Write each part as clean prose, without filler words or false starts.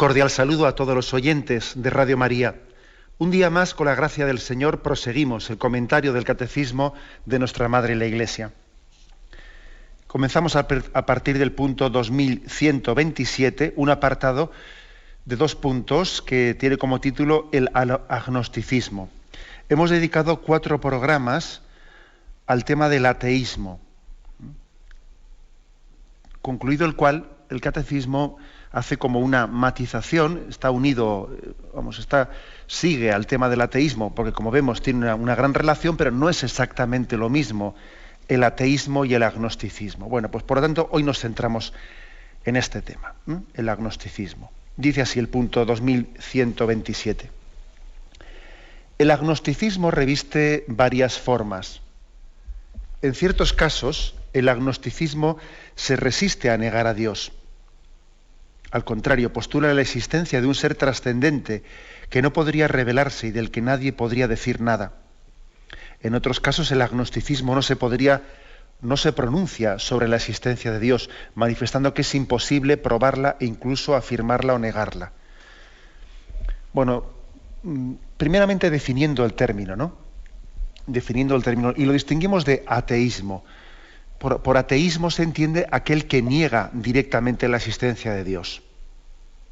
Cordial saludo a todos los oyentes de Radio María. Un día más, con la gracia del Señor, proseguimos el comentario del Catecismo de nuestra Madre la Iglesia. Comenzamos a partir del punto 2127, un apartado de 2 puntos que tiene como título el agnosticismo. Hemos dedicado 4 programas al tema del ateísmo, concluido el cual el Catecismo hace como una matización, está unido, sigue al tema del ateísmo, porque como vemos tiene una gran relación, pero no es exactamente lo mismo el ateísmo y el agnosticismo. Bueno, pues por lo tanto hoy nos centramos en este tema, el agnosticismo. Dice así el punto 2127. El agnosticismo reviste varias formas. En ciertos casos, el agnosticismo se resiste a negar a Dios. Al contrario, postula la existencia de un ser trascendente que no podría revelarse y del que nadie podría decir nada. En otros casos, el agnosticismo no se pronuncia sobre la existencia de Dios, manifestando que es imposible probarla e incluso afirmarla o negarla. Bueno, primeramente definiendo el término, ¿no? Definiendo el término, y lo distinguimos de ateísmo. Por ateísmo se entiende aquel que niega directamente la existencia de Dios.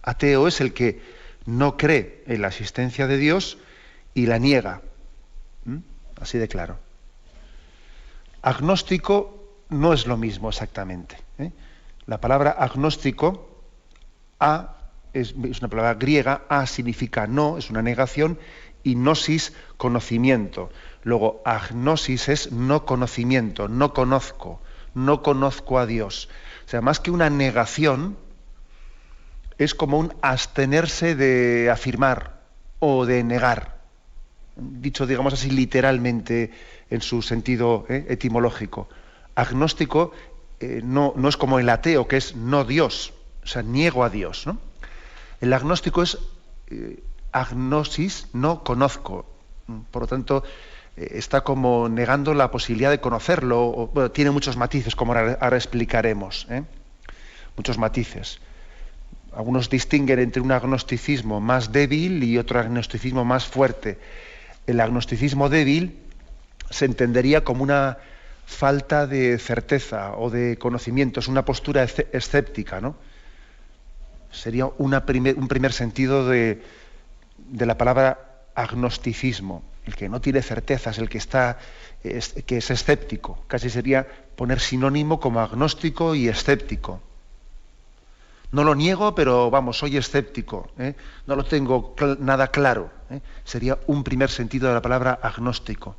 Ateo es el que no cree en la existencia de Dios y la niega. Así de claro. Agnóstico no es lo mismo exactamente. La palabra agnóstico, es una palabra griega, significa no, es una negación, y gnosis, conocimiento. Luego, agnosis es no conocimiento, no conozco a Dios. O sea, más que una negación, es como un abstenerse de afirmar o de negar. Dicho, digamos así, literalmente en su sentido etimológico. Agnóstico no es como el ateo, que es no Dios, o sea, niego a Dios, ¿no? El agnóstico es agnosis, no conozco. Por lo tanto, está como negando la posibilidad de conocerlo. Bueno, tiene muchos matices, como ahora explicaremos. Muchos matices. Algunos distinguen entre un agnosticismo más débil y otro agnosticismo más fuerte. El agnosticismo débil se entendería como una falta de certeza o de conocimiento, es una postura escéptica, ¿no? Sería un primer sentido de la palabra agnosticismo, el que no tiene certezas, el que es escéptico. Casi sería poner sinónimo como agnóstico y escéptico. No lo niego, pero soy escéptico, no lo tengo nada claro. Sería un primer sentido de la palabra agnóstico.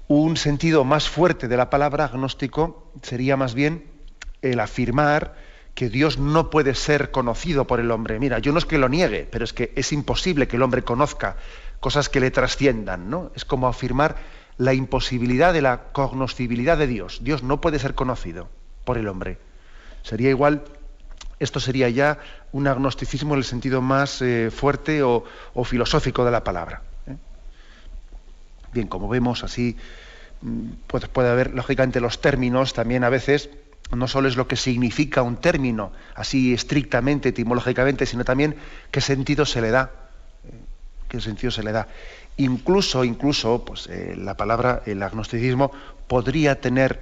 Un sentido más fuerte de la palabra agnóstico sería más bien el afirmar que Dios no puede ser conocido por el hombre. Mira, yo no es que lo niegue, pero es que es imposible que el hombre conozca cosas que le trasciendan, ¿no? Es como afirmar la imposibilidad de la cognoscibilidad de Dios. Dios no puede ser conocido por el hombre. Sería igual, esto sería ya un agnosticismo en el sentido más fuerte o filosófico de la palabra. Bien, como vemos así, pues puede haber, lógicamente, los términos también a veces. No solo es lo que significa un término, así estrictamente, etimológicamente, sino también qué sentido se le da. Incluso, pues, la palabra, el agnosticismo, podría tener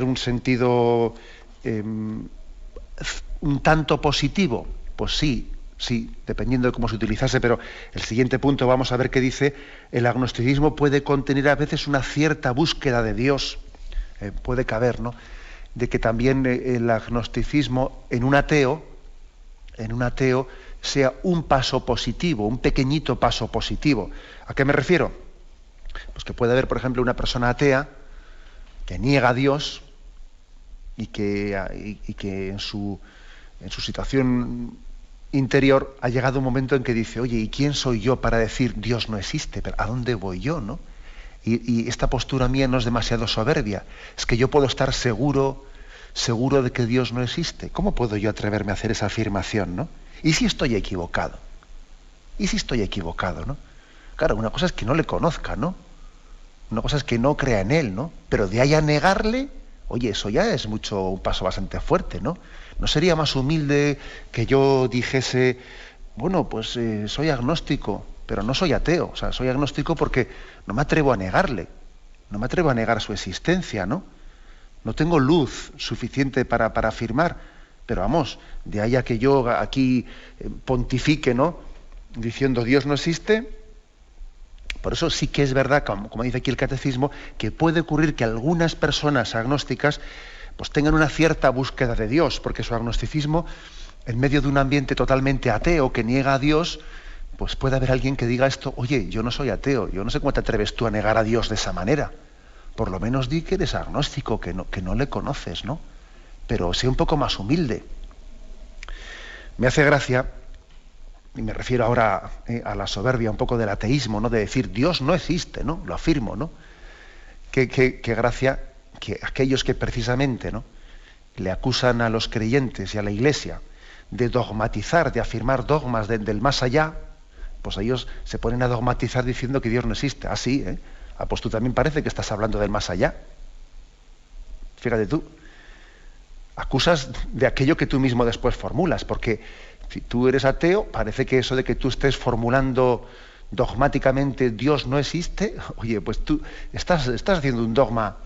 un sentido un tanto positivo. Pues sí, dependiendo de cómo se utilizase, pero el siguiente punto vamos a ver qué dice. El agnosticismo puede contener a veces una cierta búsqueda de Dios. Puede caber, ¿no?, de que también el agnosticismo en un ateo sea un paso positivo, un pequeñito paso positivo. ¿A qué me refiero? Pues que puede haber, por ejemplo, una persona atea que niega a Dios y que en su situación interior ha llegado un momento en que dice: oye, ¿y quién soy yo para decir Dios no existe? ¿Pero a dónde voy yo, no? Y esta postura mía no es demasiado soberbia. Es que yo puedo estar seguro de que Dios no existe. ¿Cómo puedo yo atreverme a hacer esa afirmación, no? ¿Y si estoy equivocado? ¿No? Claro, una cosa es que no le conozca, ¿no? Una cosa es que no crea en él, ¿no? Pero de ahí a negarle, oye, eso ya es un paso bastante fuerte, ¿no? ¿No sería más humilde que yo dijese, bueno, pues soy agnóstico, pero no soy ateo? O sea, soy agnóstico porque no me atrevo a negarle, no me atrevo a negar su existencia, ¿no? No tengo luz suficiente para afirmar, pero vamos, de ahí a que yo aquí pontifique, ¿no? Diciendo Dios no existe. Por eso sí que es verdad, como dice aquí el catecismo, que puede ocurrir que algunas personas agnósticas pues tengan una cierta búsqueda de Dios, porque su agnosticismo, en medio de un ambiente totalmente ateo que niega a Dios, pues puede haber alguien que diga esto: oye, yo no soy ateo, yo no sé cómo te atreves tú a negar a Dios de esa manera. Por lo menos di que eres agnóstico, que no le conoces, ¿no? Pero sé un poco más humilde. Me hace gracia, y me refiero ahora a la soberbia un poco del ateísmo, ¿no? De decir Dios no existe, ¿no? Lo afirmo, ¿no? Qué gracia que aquellos que precisamente, ¿no?, le acusan a los creyentes y a la Iglesia de dogmatizar, de afirmar dogmas del más allá, pues ellos se ponen a dogmatizar diciendo que Dios no existe. Ah, sí, ¿eh? Ah, pues tú también parece que estás hablando del más allá. Fíjate tú. Acusas de aquello que tú mismo después formulas, porque si tú eres ateo, parece que eso de que tú estés formulando dogmáticamente Dios no existe, oye, pues tú estás haciendo un dogma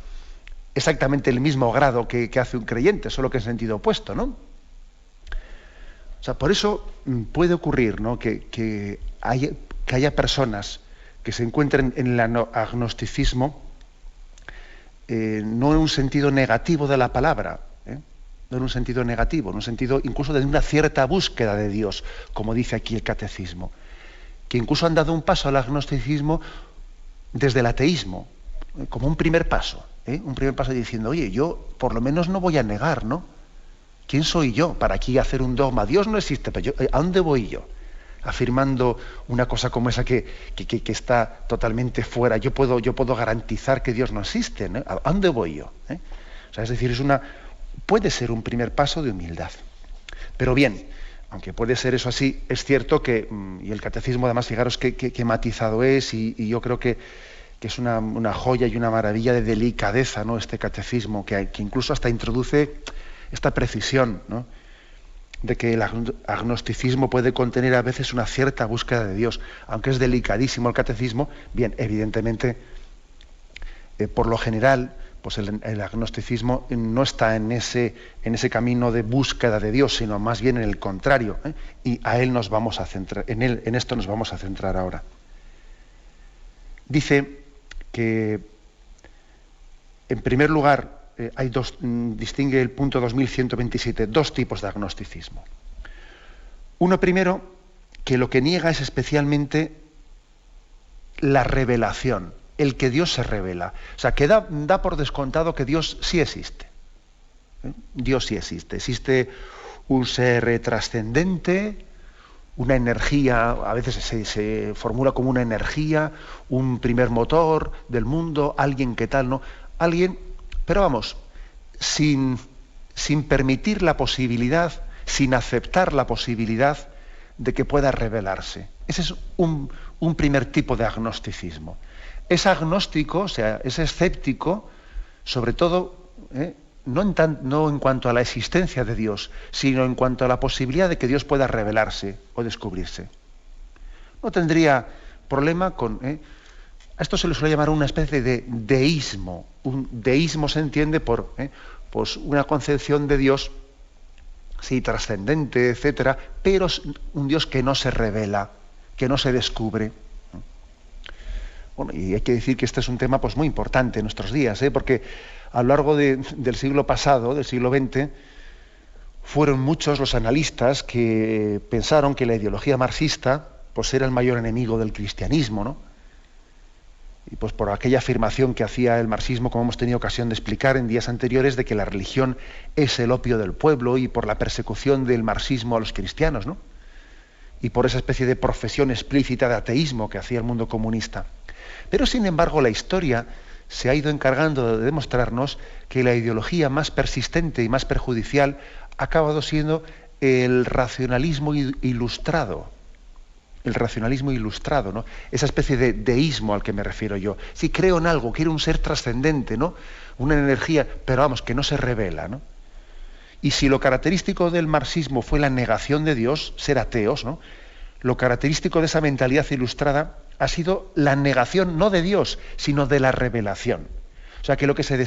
exactamente el mismo grado que hace un creyente, solo que en sentido opuesto, ¿no? O sea, por eso puede ocurrir, ¿no?, que haya personas que se encuentren en el agnosticismo, no en un sentido negativo de la palabra, no en un sentido negativo, en un sentido incluso de una cierta búsqueda de Dios, como dice aquí el catecismo, que incluso han dado un paso al agnosticismo desde el ateísmo, como un primer paso diciendo, oye, yo por lo menos no voy a negar, ¿no? ¿Quién soy yo para aquí hacer un dogma? Dios no existe, pero ¿a dónde voy yo? Afirmando una cosa como esa que está totalmente fuera. Yo puedo garantizar que Dios no existe, ¿no? ¿A dónde voy yo? O sea, es decir, puede ser un primer paso de humildad. Pero bien, aunque puede ser eso así, es cierto que, y el catecismo además, fijaros qué matizado es, y yo creo que es una joya y una maravilla de delicadeza, ¿no?, este catecismo, que incluso hasta introduce esta precisión, ¿no?, de que el agnosticismo puede contener a veces una cierta búsqueda de Dios. Aunque es delicadísimo el catecismo, bien, evidentemente, por lo general, pues el agnosticismo no está en ese camino de búsqueda de Dios, sino más bien en el contrario, y a él nos vamos a centrar, en esto nos vamos a centrar ahora. Dice que, en primer lugar, distingue el punto 2127, dos tipos de agnosticismo. Uno primero, que lo que niega es especialmente la revelación, el que Dios se revela. O sea, que da por descontado que Dios sí existe. Dios sí existe. Existe un ser trascendente, una energía, a veces se formula como una energía, un primer motor del mundo, alguien que tal, ¿no? Alguien, pero vamos, sin permitir la posibilidad, sin aceptar la posibilidad de que pueda revelarse. Ese es un primer tipo de agnosticismo. Es agnóstico, o sea, es escéptico, sobre todo, no en cuanto a la existencia de Dios, sino en cuanto a la posibilidad de que Dios pueda revelarse o descubrirse. No tendría problema con... A esto se le suele llamar una especie de deísmo. Un deísmo se entiende por pues una concepción de Dios, sí, trascendente, etcétera, pero un Dios que no se revela, que no se descubre. Bueno, y hay que decir que este es un tema pues muy importante en nuestros días, porque a lo largo del siglo pasado, del siglo XX, fueron muchos los analistas que pensaron que la ideología marxista pues era el mayor enemigo del cristianismo, ¿no? Y pues por aquella afirmación que hacía el marxismo, como hemos tenido ocasión de explicar en días anteriores, de que la religión es el opio del pueblo, y por la persecución del marxismo a los cristianos, ¿no? Y por esa especie de profesión explícita de ateísmo que hacía el mundo comunista. Pero sin embargo la historia se ha ido encargando de demostrarnos que la ideología más persistente y más perjudicial ha acabado siendo el racionalismo ilustrado. El racionalismo ilustrado, ¿no? Esa especie de deísmo al que me refiero yo. Si creo en algo, quiero un ser trascendente, ¿no? Una energía, pero vamos, que no se revela, ¿no? Y si lo característico del marxismo fue la negación de Dios, ser ateos, ¿no? Lo característico de esa mentalidad ilustrada ha sido la negación no de Dios, sino de la revelación. O sea que lo que se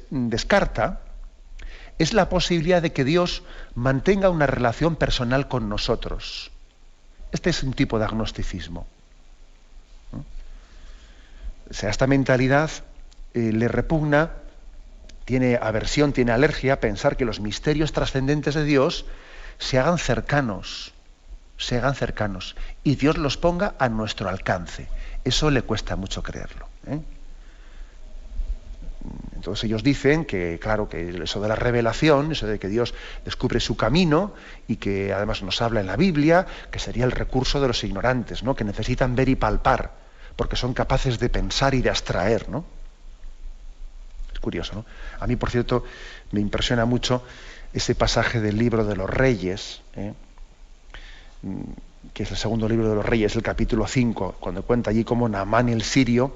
descarta es la posibilidad de que Dios mantenga una relación personal con nosotros. Este es un tipo de agnosticismo, ¿no? O sea, esta mentalidad le repugna, tiene aversión, tiene alergia a pensar que los misterios trascendentes de Dios se hagan cercanos y Dios los ponga a nuestro alcance. Eso le cuesta mucho creerlo, ¿eh? Entonces ellos dicen que, claro, que eso de la revelación, eso de que Dios descubre su camino y que además nos habla en la Biblia, que sería el recurso de los ignorantes, ¿no? Que necesitan ver y palpar, porque son capaces de pensar y de abstraer, ¿no? Es curioso, ¿no? A mí, por cierto, me impresiona mucho ese pasaje del libro de los Reyes, que es el segundo libro de los Reyes, el capítulo 5, cuando cuenta allí cómo Naamán el sirio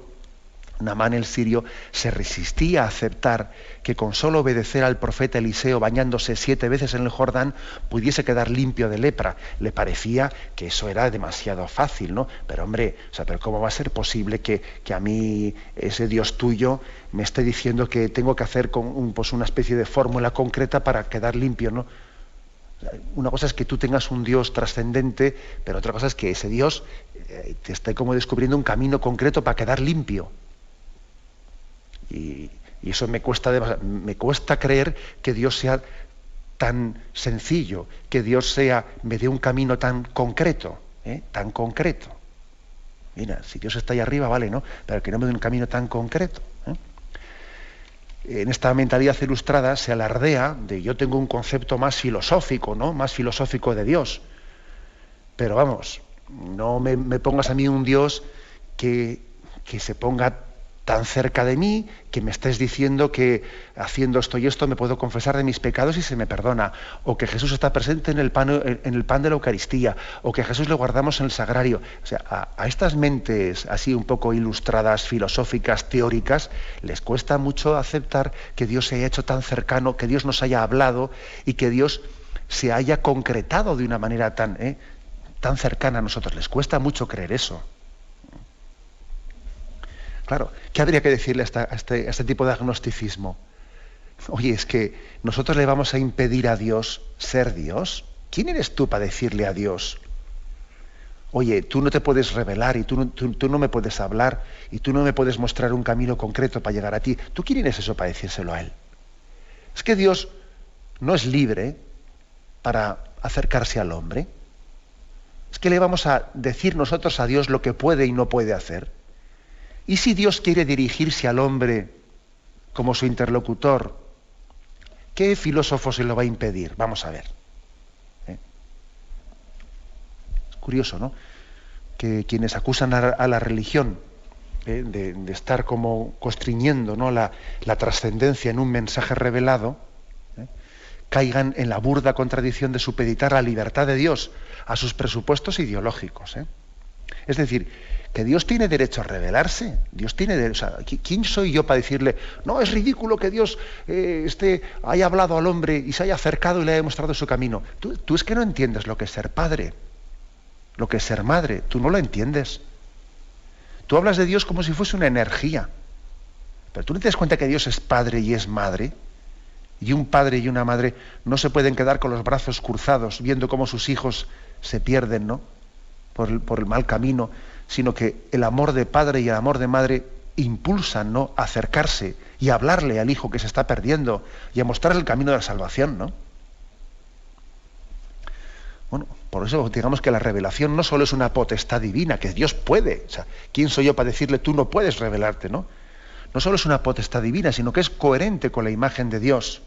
se resistía a aceptar que con solo obedecer al profeta Eliseo bañándose 7 veces en el Jordán pudiese quedar limpio de lepra. Le parecía que eso era demasiado fácil, ¿no? Pero hombre, o sea, pero ¿cómo va a ser posible que a mí ese Dios tuyo me esté diciendo que tengo que hacer pues una especie de fórmula concreta para quedar limpio, ¿no? Una cosa es que tú tengas un Dios trascendente, pero otra cosa es que ese Dios te esté como descubriendo un camino concreto para quedar limpio. Y eso me cuesta creer que Dios sea tan sencillo, que Dios me dé un camino tan concreto, tan concreto. Mira, si Dios está ahí arriba, vale, ¿no? Pero que no me dé un camino tan concreto, ¿eh? En esta mentalidad ilustrada se alardea de yo tengo un concepto más filosófico, ¿no? Más filosófico de Dios. Pero vamos, no me pongas a mí un Dios que se ponga tan cerca de mí, que me estés diciendo que haciendo esto y esto me puedo confesar de mis pecados y se me perdona, o que Jesús está presente en el pan de la Eucaristía, o que a Jesús le guardamos en el sagrario. O sea, a estas mentes así un poco ilustradas, filosóficas, teóricas, les cuesta mucho aceptar que Dios se haya hecho tan cercano, que Dios nos haya hablado y que Dios se haya concretado de una manera tan cercana a nosotros. Les cuesta mucho creer eso. Claro, ¿qué habría que decirle a este tipo de agnosticismo? Oye, es que nosotros le vamos a impedir a Dios ser Dios. ¿Quién eres tú para decirle a Dios? Oye, tú no te puedes revelar y tú no me puedes hablar y tú no me puedes mostrar un camino concreto para llegar a ti. ¿Tú quién eres eso para decírselo a Él? Es que Dios no es libre para acercarse al hombre. Es que le vamos a decir nosotros a Dios lo que puede y no puede hacer. ¿Y si Dios quiere dirigirse al hombre como su interlocutor? ¿Qué filósofo se lo va a impedir? Vamos a ver. Es curioso, ¿no? Que quienes acusan a la religión de estar como constriñendo, ¿no?, la trascendencia en un mensaje revelado, caigan en la burda contradicción de supeditar la libertad de Dios a sus presupuestos ideológicos. Es decir, que Dios tiene derecho a revelarse. Dios tiene derecho. O sea, ¿quién soy yo para decirle, no, es ridículo que Dios haya hablado al hombre y se haya acercado y le haya mostrado su camino? Tú es que no entiendes lo que es ser padre, lo que es ser madre. Tú no lo entiendes. Tú hablas de Dios como si fuese una energía. Pero tú no te das cuenta que Dios es padre y es madre. Y un padre y una madre no se pueden quedar con los brazos cruzados viendo cómo sus hijos se pierden, ¿no?, por el mal camino, sino que el amor de padre y el amor de madre impulsan, ¿no?, a acercarse y a hablarle al hijo que se está perdiendo y a mostrarle el camino de la salvación, ¿no? Bueno, por eso digamos que la revelación no solo es una potestad divina, que Dios puede. O sea, ¿quién soy yo para decirle tú no puedes revelarte, no? No solo es una potestad divina, sino que es coherente con la imagen de Dios,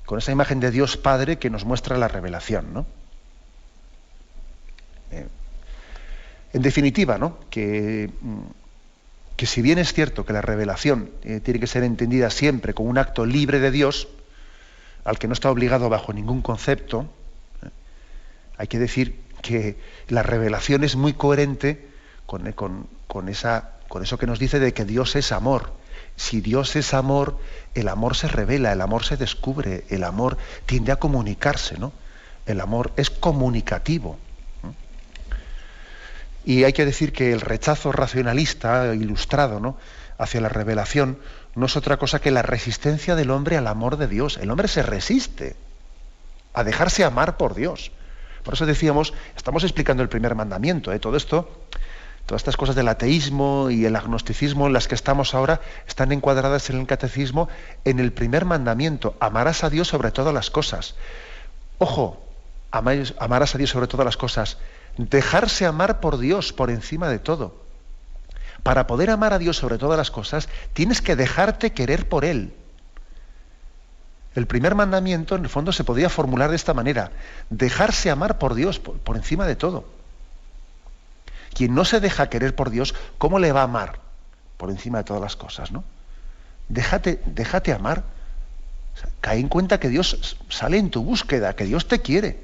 con esa imagen de Dios Padre que nos muestra la revelación, ¿no? En definitiva, ¿no?, que si bien es cierto que la revelación tiene que ser entendida siempre como un acto libre de Dios, al que no está obligado bajo ningún concepto, hay que decir que la revelación es muy coherente con eso que nos dice de que Dios es amor Si Dios es amor, el amor se revela, el amor se descubre, el amor tiende a comunicarse, ¿no? El amor es comunicativo. Y hay que decir que el rechazo racionalista, ilustrado, ¿no?, hacia la revelación, no es otra cosa que la resistencia del hombre al amor de Dios. El hombre se resiste a dejarse amar por Dios. Por eso decíamos, estamos explicando el primer mandamiento, todo esto, todas estas cosas del ateísmo y el agnosticismo en las que estamos ahora, están encuadradas en el catecismo en el primer mandamiento: amarás a Dios sobre todas las cosas. Ojo, amarás a Dios sobre todas las cosas. Dejarse amar por Dios por encima de todo. Para poder amar a Dios sobre todas las cosas, tienes que dejarte querer por Él. El primer mandamiento, en el fondo, se podría formular de esta manera: dejarse amar por Dios por encima de todo. Quien no se deja querer por Dios, ¿cómo le va a amar por encima de todas las cosas, ¿no? Déjate amar. O sea, cae en cuenta que Dios sale en tu búsqueda, que Dios te quiere.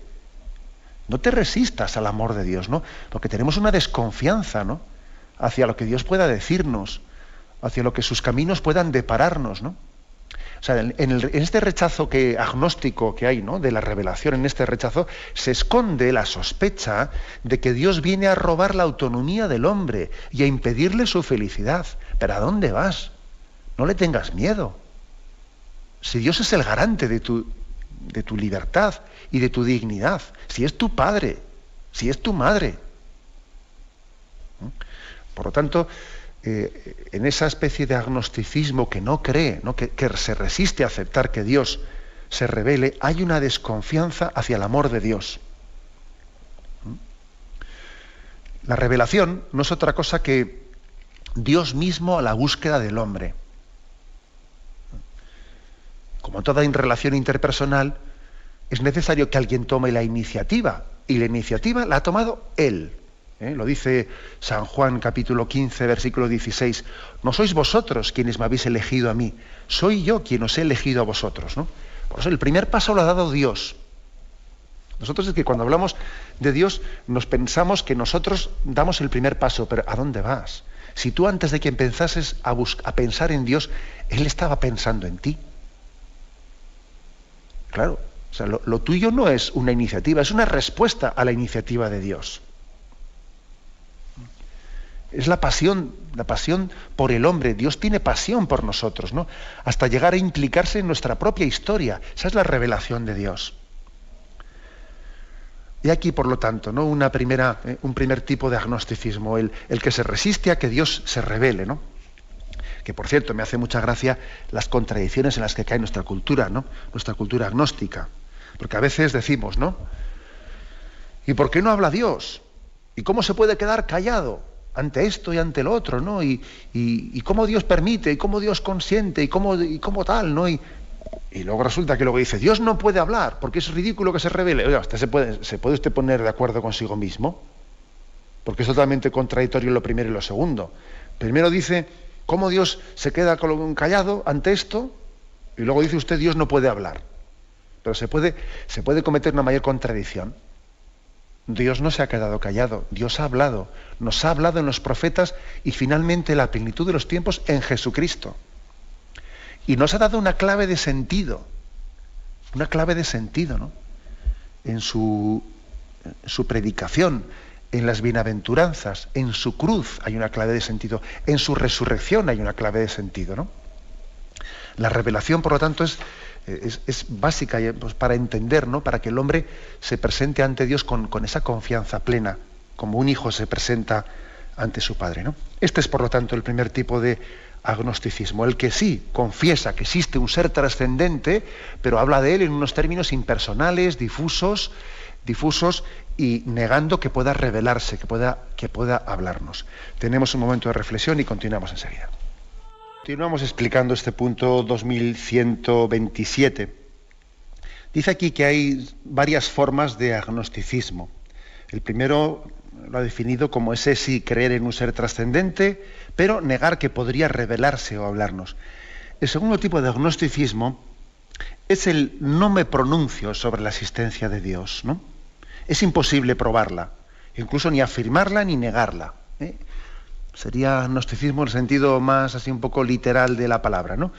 No te resistas al amor de Dios, ¿no? Porque tenemos una desconfianza, ¿no?, hacia lo que Dios pueda decirnos, hacia lo que sus caminos puedan depararnos, ¿no? O sea, en este rechazo agnóstico que hay, ¿no?, de la revelación, en este rechazo se esconde la sospecha de que Dios viene a robar la autonomía del hombre y a impedirle su felicidad. ¿Pero a dónde vas? No le tengas miedo. Si Dios es el garante de tu libertad y de tu dignidad, si es tu padre, si es tu madre. Por lo tanto, en esa especie de agnosticismo que no cree, ¿no?, que se resiste a aceptar que Dios se revele, hay una desconfianza hacia el amor de Dios. La revelación no es otra cosa que Dios mismo a la búsqueda del hombre. Como toda relación interpersonal, es necesario que alguien tome la iniciativa, y la iniciativa la ha tomado Él. Lo dice San Juan capítulo 15, versículo 16. No sois vosotros quienes me habéis elegido a mí, soy yo quien os he elegido a vosotros, ¿no? Por eso el primer paso lo ha dado Dios. Nosotros es que cuando hablamos de Dios nos pensamos que nosotros damos el primer paso, pero ¿a dónde vas? Si tú antes de que empezases a pensar en Dios, Él estaba pensando en ti. Claro, o sea, lo tuyo no es una iniciativa, es una respuesta a la iniciativa de Dios. Es la pasión por el hombre. Dios tiene pasión por nosotros, ¿no?, hasta llegar a implicarse en nuestra propia historia. Esa es la revelación de Dios. Y aquí, por lo tanto, ¿no?, un primer tipo de agnosticismo, el que se resiste a que Dios se revele, ¿no? Que, por cierto, me hace mucha gracia las contradicciones en las que cae nuestra cultura, ¿no?, nuestra cultura agnóstica. Porque a veces decimos, ¿no?, ¿y por qué no habla Dios? ¿Y cómo se puede quedar callado ante esto y ante lo otro, ¿no? Y cómo Dios permite, y cómo Dios consiente, y cómo tal, ¿no? Y luego resulta que luego dice, Dios no puede hablar, porque es ridículo que se revele. Oiga, ¿se puede usted poner de acuerdo consigo mismo? Porque es totalmente contradictorio lo primero y lo segundo. Primero dice, ¿cómo Dios se queda callado ante esto? Y luego dice usted, Dios no puede hablar. Pero se puede cometer una mayor contradicción. Dios no se ha quedado callado, Dios ha hablado, nos ha hablado en los profetas y finalmente la plenitud de los tiempos en Jesucristo. Y nos ha dado una clave de sentido, ¿no?, en su predicación, en las bienaventuranzas, en su cruz hay una clave de sentido, en su resurrección hay una clave de sentido, ¿no? La revelación, por lo tanto, es básica, pues, para entender, ¿no?, para que el hombre se presente ante Dios con esa confianza plena, como un hijo se presenta ante su padre, ¿no? Este es, por lo tanto, el primer tipo de agnosticismo, el que sí confiesa que existe un ser trascendente, pero habla de él en unos términos impersonales, difusos y negando que pueda revelarse, que pueda hablarnos. Tenemos un momento de reflexión y continuamos enseguida. Continuamos explicando este punto 2127. Dice aquí que hay varias formas de agnosticismo. El primero lo ha definido como ese sí creer en un ser trascendente, pero negar que podría revelarse o hablarnos. El segundo tipo de agnosticismo es el no me pronuncio sobre la existencia de Dios, ¿no? Es imposible probarla, incluso ni afirmarla ni negarla, ¿eh? O Sería agnosticismo en el sentido más así un poco literal de la palabra, ¿no?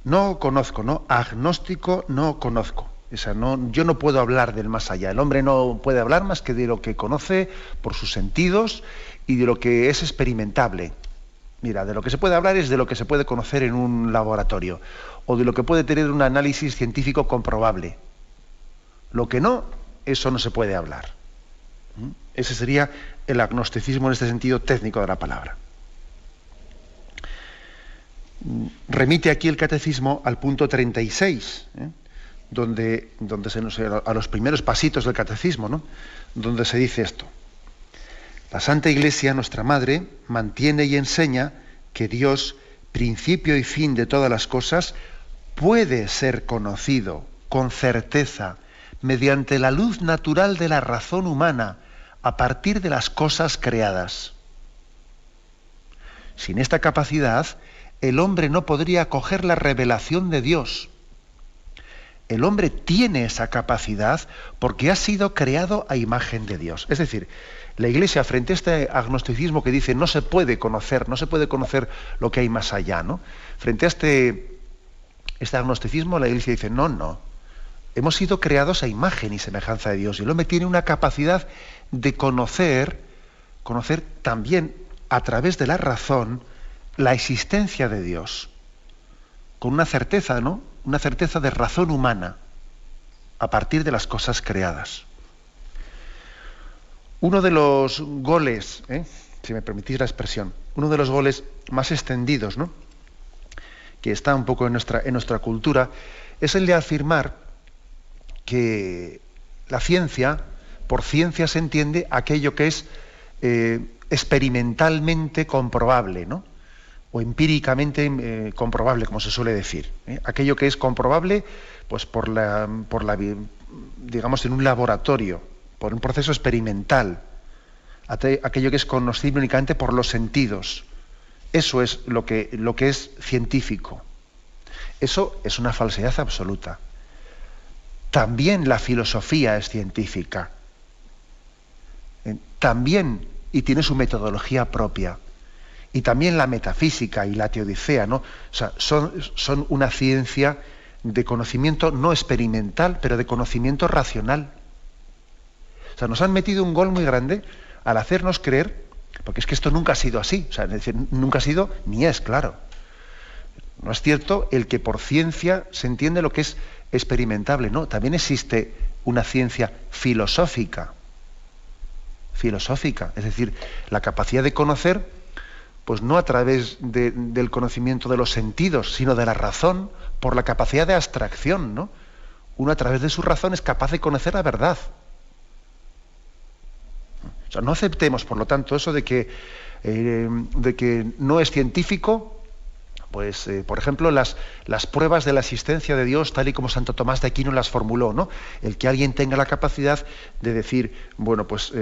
No conozco, ¿no? Agnóstico, no conozco. O sea, yo no puedo hablar del más allá. El hombre no puede hablar más que de lo que conoce por sus sentidos y de lo que es experimentable. Mira, de lo que se puede hablar es de lo que se puede conocer en un laboratorio o de lo que puede tener un análisis científico comprobable. Lo que no, eso no se puede hablar. Ese sería el agnosticismo en este sentido técnico de la palabra. Remite aquí el catecismo al punto 36, donde a los primeros pasitos del catecismo, ¿no? Donde se dice esto. La Santa Iglesia, nuestra Madre, mantiene y enseña que Dios, principio y fin de todas las cosas, puede ser conocido con certeza mediante la luz natural de la razón humana a partir de las cosas creadas. Sin esta capacidad, el hombre no podría acoger la revelación de Dios. El hombre tiene esa capacidad porque ha sido creado a imagen de Dios. Es decir, la Iglesia, frente a este agnosticismo que dice no se puede conocer lo que hay más allá, ¿no? Frente a este agnosticismo, la Iglesia dice no. Hemos sido creados a imagen y semejanza de Dios. Y el hombre tiene una capacidad de conocer también a través de la razón la existencia de Dios. Con una certeza, ¿no? Una certeza de razón humana a partir de las cosas creadas. Uno de los goles, si me permitís la expresión, uno de los goles más extendidos, ¿no? Que está un poco en nuestra cultura, es el de afirmar que la ciencia, por ciencia se entiende aquello que es experimentalmente comprobable, ¿no? O empíricamente comprobable, como se suele decir. Aquello que es comprobable, pues digamos, en un laboratorio, por un proceso experimental. Aquello que es conocible únicamente por los sentidos. Eso es lo que es científico. Eso es una falsedad absoluta. También la filosofía es científica. También, y tiene su metodología propia. Y también la metafísica y la teodicea, ¿no? O sea, son una ciencia de conocimiento no experimental, pero de conocimiento racional. O sea, nos han metido un gol muy grande al hacernos creer, porque es que esto nunca ha sido así. O sea, es decir, nunca ha sido, ni es, claro. No es cierto el que por ciencia se entiende lo que es experimentable, no. También existe una ciencia filosófica. Filosófica, es decir, la capacidad de conocer, pues no a través del conocimiento de los sentidos, sino de la razón, por la capacidad de abstracción, ¿no? Uno a través de su razón es capaz de conocer la verdad. O sea, no aceptemos, por lo tanto, eso de que no es científico, pues, por ejemplo, las pruebas de la existencia de Dios, tal y como Santo Tomás de Aquino las formuló, ¿no? El que alguien tenga la capacidad de decir, bueno, pues,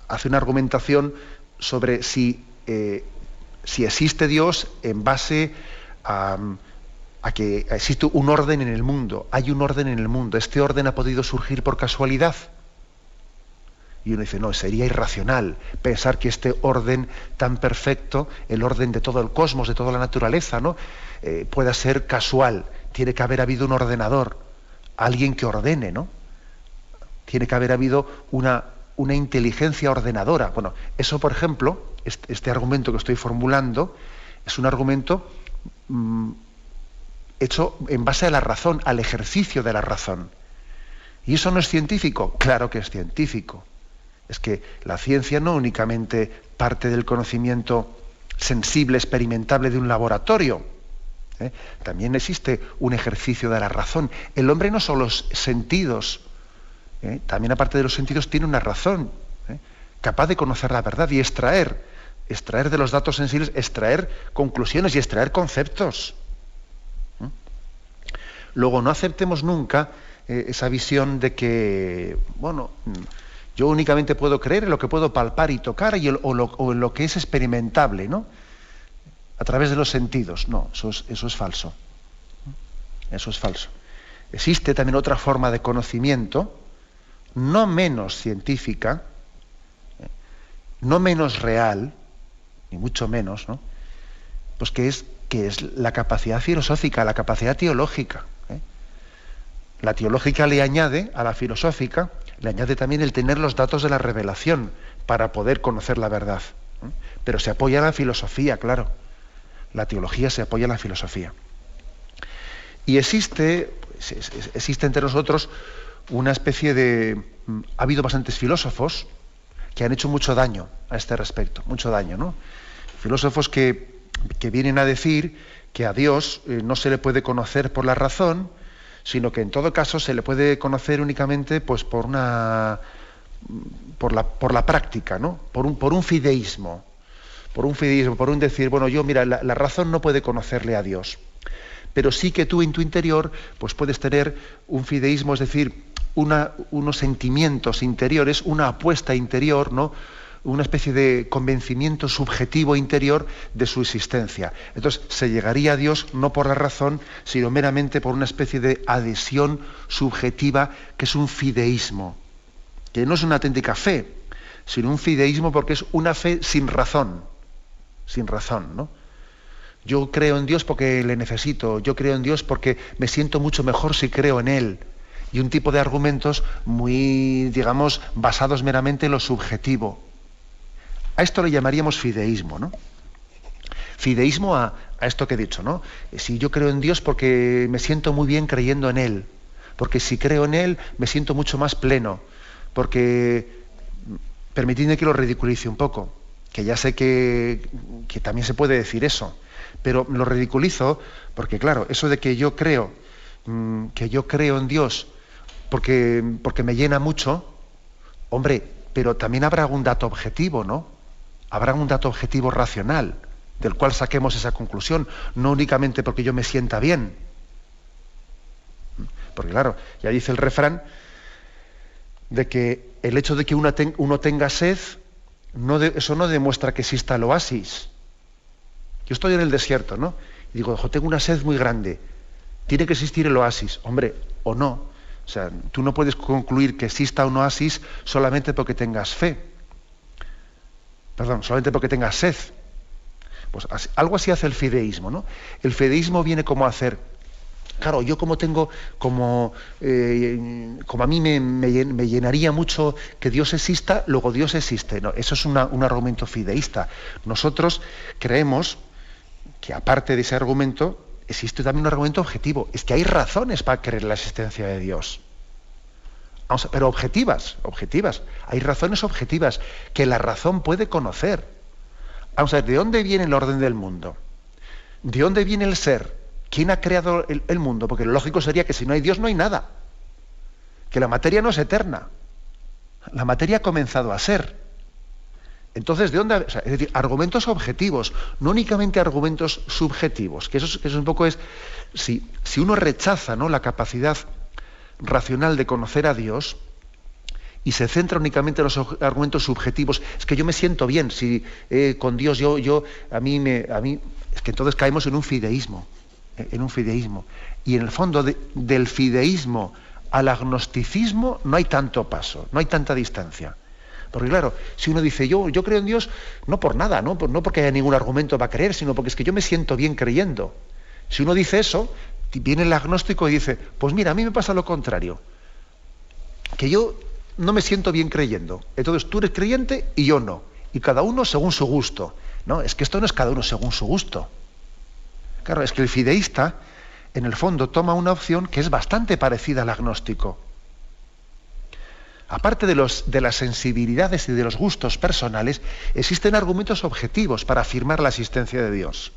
hace una argumentación sobre si existe Dios en base a que existe un orden en el mundo. Hay un orden en el mundo. ¿Este orden ha podido surgir por casualidad? Y uno dice, no, sería irracional pensar que este orden tan perfecto, el orden de todo el cosmos, de toda la naturaleza, ¿no? Pueda ser casual. Tiene que haber habido un ordenador, alguien que ordene, ¿no? Tiene que haber habido una inteligencia ordenadora. Bueno, eso, por ejemplo, este argumento que estoy formulando, es un argumento hecho en base a la razón, al ejercicio de la razón. ¿Y eso no es científico? Claro que es científico. Es que la ciencia no únicamente parte del conocimiento sensible, experimentable de un laboratorio. También existe un ejercicio de la razón. El hombre no solo los sentidos, también aparte de los sentidos tiene una razón, capaz de conocer la verdad y extraer de los datos sensibles, extraer conclusiones y extraer conceptos. Luego, no aceptemos nunca esa visión de que, bueno, yo únicamente puedo creer en lo que puedo palpar y tocar o en lo que es experimentable, ¿no? A través de los sentidos. No, eso es falso. Eso es falso. Existe también otra forma de conocimiento, no menos científica, no menos real, ni mucho menos, ¿no? Pues que es la capacidad filosófica, la capacidad teológica. La teológica le añade a la filosófica, le añade también el tener los datos de la revelación para poder conocer la verdad. Pero se apoya en la filosofía, claro. La teología se apoya en la filosofía. Y existe entre nosotros una especie de... Ha habido bastantes filósofos que han hecho mucho daño a este respecto, mucho daño, ¿no? Filósofos que vienen a decir que a Dios no se le puede conocer por la razón, sino que en todo caso se le puede conocer únicamente pues por la práctica, ¿no? Por un fideísmo, por un decir, bueno, yo mira, la razón no puede conocerle a Dios, pero sí que tú en tu interior pues puedes tener un fideísmo, es decir, unos sentimientos interiores, una apuesta interior, ¿no? Una especie de convencimiento subjetivo interior de su existencia. Entonces se llegaría a Dios no por la razón, sino meramente por una especie de adhesión subjetiva que es un fideísmo, que no es una auténtica fe, sino un fideísmo porque es una fe sin razón, ¿no? Yo creo en Dios porque le necesito, yo creo en Dios porque me siento mucho mejor si creo en Él. Y un tipo de argumentos muy, digamos, basados meramente en lo subjetivo. A esto le llamaríamos fideísmo, ¿no? Fideísmo a esto que he dicho, ¿no? Si yo creo en Dios porque me siento muy bien creyendo en Él, porque si creo en Él me siento mucho más pleno, porque, permitidme que lo ridiculice un poco, que ya sé que también se puede decir eso, pero lo ridiculizo porque, claro, eso de que yo creo en Dios porque me llena mucho, hombre, pero también habrá un dato objetivo, ¿no? Habrá un dato objetivo racional del cual saquemos esa conclusión, no únicamente porque yo me sienta bien. Porque claro, ya dice el refrán de que el hecho de que uno tenga sed, eso no demuestra que exista el oasis. Yo estoy en el desierto, ¿no? Y digo, tengo una sed muy grande. Tiene que existir el oasis, hombre, o no. O sea, tú no puedes concluir que exista un oasis solamente porque tengas fe. Perdón, solamente porque tengas sed. Pues algo así hace el fideísmo, ¿no? El fideísmo viene como a hacer, claro, yo como a mí me llenaría mucho que Dios exista, luego Dios existe. No, eso es un argumento fideísta. Nosotros creemos que aparte de ese argumento, existe también un argumento objetivo. Es que hay razones para creer en la existencia de Dios. Pero objetivas. Hay razones objetivas que la razón puede conocer. Vamos a ver, ¿de dónde viene el orden del mundo? ¿De dónde viene el ser? ¿Quién ha creado el mundo? Porque lo lógico sería que si no hay Dios no hay nada. Que la materia no es eterna. La materia ha comenzado a ser. Entonces, ¿de dónde? O sea, es decir, argumentos objetivos, no únicamente argumentos subjetivos, que eso un poco es, si uno rechaza, ¿no?, la capacidad racional de conocer a Dios y se centra únicamente en los argumentos subjetivos, es que yo me siento bien, si con Dios a mí, es que entonces caemos en un fideísmo, y en el fondo del fideísmo al agnosticismo no hay tanto paso, no hay tanta distancia. Porque claro, si uno dice, yo creo en Dios, no por nada, no porque haya ningún argumento para creer, sino porque es que yo me siento bien creyendo. Si uno dice eso, viene el agnóstico y dice, pues mira, a mí me pasa lo contrario, que yo no me siento bien creyendo. Entonces tú eres creyente y yo no. Y cada uno según su gusto. No, es que esto no es cada uno según su gusto. Claro, es que el fideísta, en el fondo, toma una opción que es bastante parecida al agnóstico. Aparte de las sensibilidades y de los gustos personales, existen argumentos objetivos para afirmar la existencia de Dios.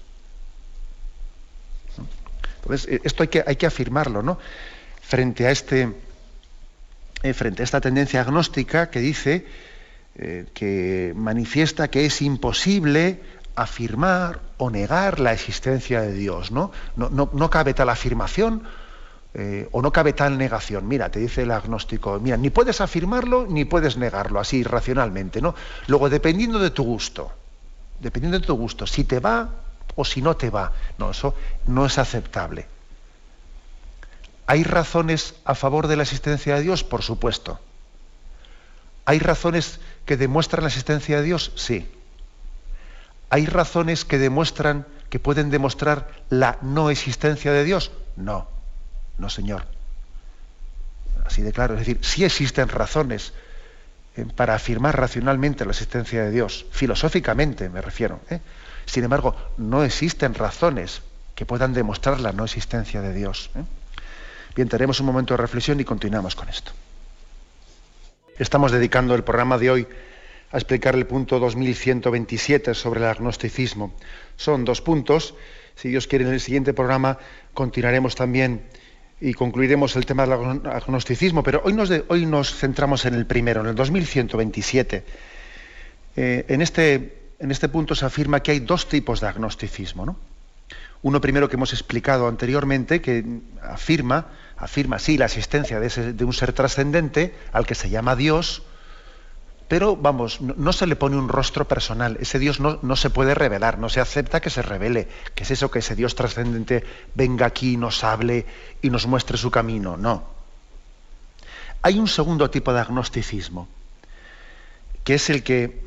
Entonces, esto hay que afirmarlo, ¿no? Frente a esta tendencia agnóstica que dice, que manifiesta que es imposible afirmar o negar la existencia de Dios, ¿no? No cabe tal afirmación o no cabe tal negación. Mira, te dice el agnóstico, mira, ni puedes afirmarlo ni puedes negarlo, así racionalmente, ¿no? Luego, dependiendo de tu gusto, si te va o si no te va, no, eso no es aceptable. ¿Hay razones a favor de la existencia de Dios? Por supuesto. ¿Hay razones que demuestran la existencia de Dios? Sí. ¿Hay razones que pueden demostrar la no existencia de Dios? No, no, señor. Así de claro. Es decir, sí existen razones para afirmar racionalmente la existencia de Dios, filosóficamente me refiero. Sin embargo, no existen razones que puedan demostrar la no existencia de Dios. Bien, tenemos un momento de reflexión y continuamos con esto. Estamos dedicando el programa de hoy a explicar el punto 2127 sobre el agnosticismo. Son 2 puntos. Si Dios quiere, en el siguiente programa continuaremos también y concluiremos el tema del agnosticismo, pero hoy nos centramos en el primero, en el 2127. En este punto se afirma que hay 2 tipos de agnosticismo, ¿no? Uno primero que hemos explicado anteriormente, que afirma sí la existencia de un ser trascendente al que se llama Dios, pero vamos, no se le pone un rostro personal. Ese Dios no se puede revelar, no se acepta que se revele. ¿Qué es eso que ese Dios trascendente venga aquí, nos hable y nos muestre su camino? No. Hay un segundo tipo de agnosticismo, que es el que,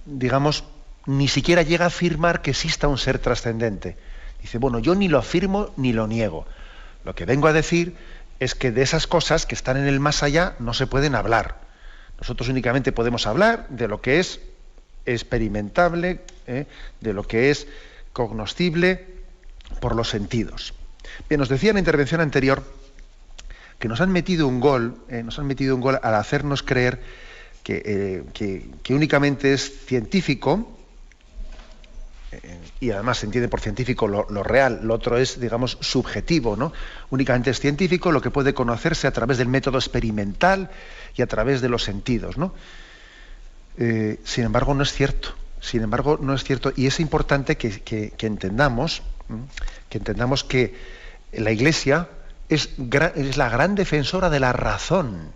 digamos, ni siquiera llega a afirmar que exista un ser trascendente. Dice, bueno, yo ni lo afirmo ni lo niego. Lo que vengo a decir es que de esas cosas que están en el más allá no se pueden hablar. Nosotros únicamente podemos hablar de lo que es experimentable, de lo que es cognoscible por los sentidos. Bien, nos decía en la intervención anterior que nos han metido un gol al hacernos creer que únicamente es científico, y además se entiende por científico lo real, lo otro es, digamos, subjetivo, ¿no? Únicamente es científico lo que puede conocerse a través del método experimental y a través de los sentidos, ¿no? Sin embargo, no es cierto. Y es importante que entendamos que la Iglesia es la gran defensora de la razón.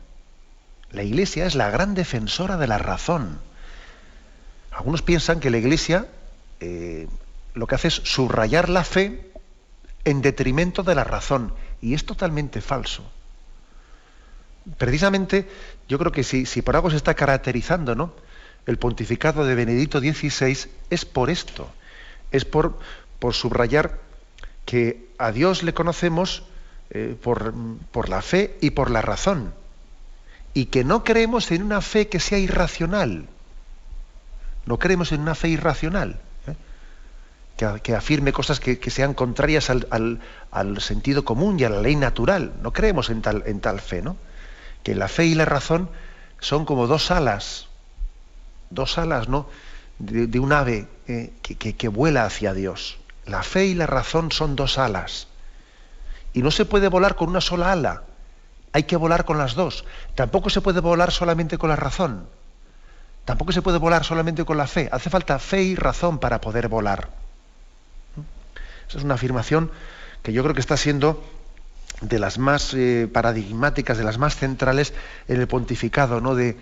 La Iglesia es la gran defensora de la razón. Algunos piensan que la Iglesia lo que hace es subrayar la fe en detrimento de la razón, y es totalmente falso. Precisamente, yo creo que si por algo se está caracterizando, ¿no?, el pontificado de Benedicto XVI, es por esto, es por subrayar que a Dios le conocemos por la fe y por la razón, y que no creemos en una fe que sea irracional. No creemos en una fe irracional, que afirme cosas que sean contrarias al sentido común y a la ley natural. No creemos en tal fe, ¿no? Que la fe y la razón son como 2 alas, ¿no?, de un ave que vuela hacia Dios. La fe y la razón son 2 alas. Y no se puede volar con una sola ala. Hay que volar con las 2. Tampoco se puede volar solamente con la razón. Tampoco se puede volar solamente con la fe. Hace falta fe y razón para poder volar. Esa es una afirmación que yo creo que está siendo de las más paradigmáticas, de las más centrales en el pontificado, ¿no?, de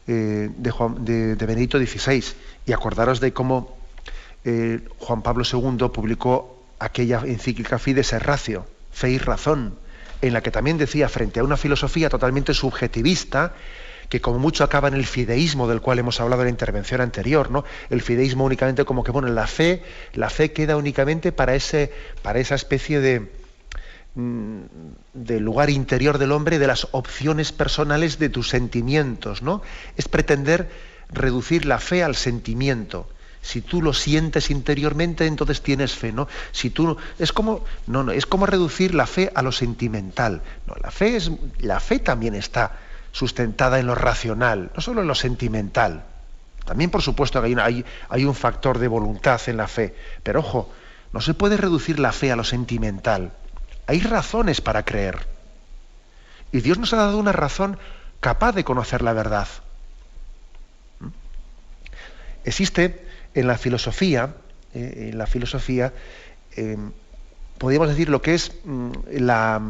Benedicto XVI. Y acordaros de cómo Juan Pablo II publicó aquella encíclica Fides et Ratio, Fe y Razón, en la que también decía, frente a una filosofía totalmente subjetivista, que como mucho acaba en el fideísmo del cual hemos hablado en la intervención anterior, ¿no? El fideísmo únicamente como que, bueno, la fe queda únicamente para esa especie de lugar interior del hombre, de las opciones personales de tus sentimientos, ¿no? Es pretender reducir la fe al sentimiento. Si tú lo sientes interiormente, entonces tienes fe, ¿no? Si tú es como reducir la fe a lo sentimental. No, la fe también está sustentada en lo racional, no solo en lo sentimental. También, por supuesto, hay un factor de voluntad en la fe, pero ojo, no se puede reducir la fe a lo sentimental. Hay razones para creer. Y Dios nos ha dado una razón capaz de conocer la verdad. Existe en la filosofía, podríamos decir lo que es la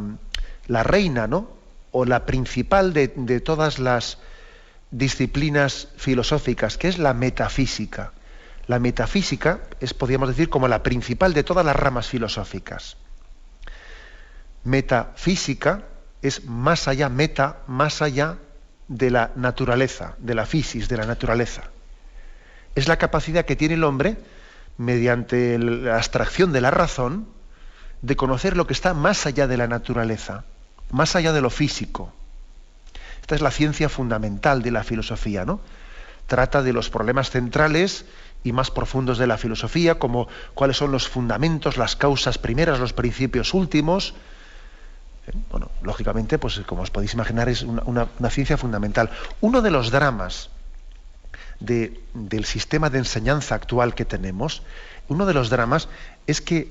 reina, ¿no?, o la principal de todas las disciplinas filosóficas, que es la metafísica. La metafísica es, podríamos decir, como la principal de todas las ramas filosóficas. Metafísica es más allá de la naturaleza, de la physis, de la naturaleza. Es la capacidad que tiene el hombre, mediante la abstracción de la razón, de conocer lo que está más allá de la naturaleza, más allá de lo físico. Esta es la ciencia fundamental de la filosofía, ¿no? Trata de los problemas centrales y más profundos de la filosofía, como cuáles son los fundamentos, las causas primeras, los principios últimos. Bueno, lógicamente, pues como os podéis imaginar, es una ciencia fundamental. Uno de los dramas del sistema de enseñanza actual que tenemos, uno de los dramas es que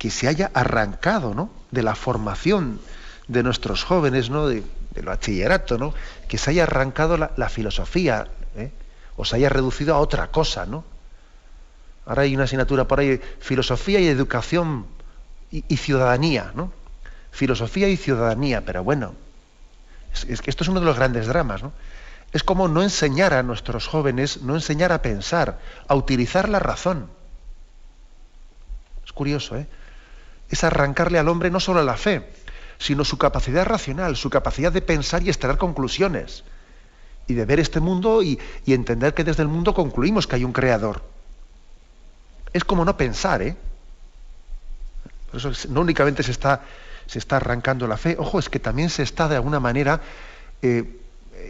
se haya arrancado, ¿no?, de la formación de nuestros jóvenes, ¿no?, del bachillerato, ¿no?, que se haya arrancado la filosofía, o se haya reducido a otra cosa, ¿no? Ahora hay una asignatura por ahí, filosofía y educación y ciudadanía, ¿no? Filosofía y ciudadanía, pero bueno, es que esto es uno de los grandes dramas, ¿no? Es como no enseñar a nuestros jóvenes, no enseñar a pensar, a utilizar la razón. Es curioso, ¿eh? Es arrancarle al hombre no solo la fe, sino su capacidad racional, su capacidad de pensar y extraer conclusiones, y de ver este mundo y entender que desde el mundo concluimos que hay un creador. Es como no pensar, ¿eh? Por eso no únicamente se está arrancando la fe, ojo, es que también se está de alguna manera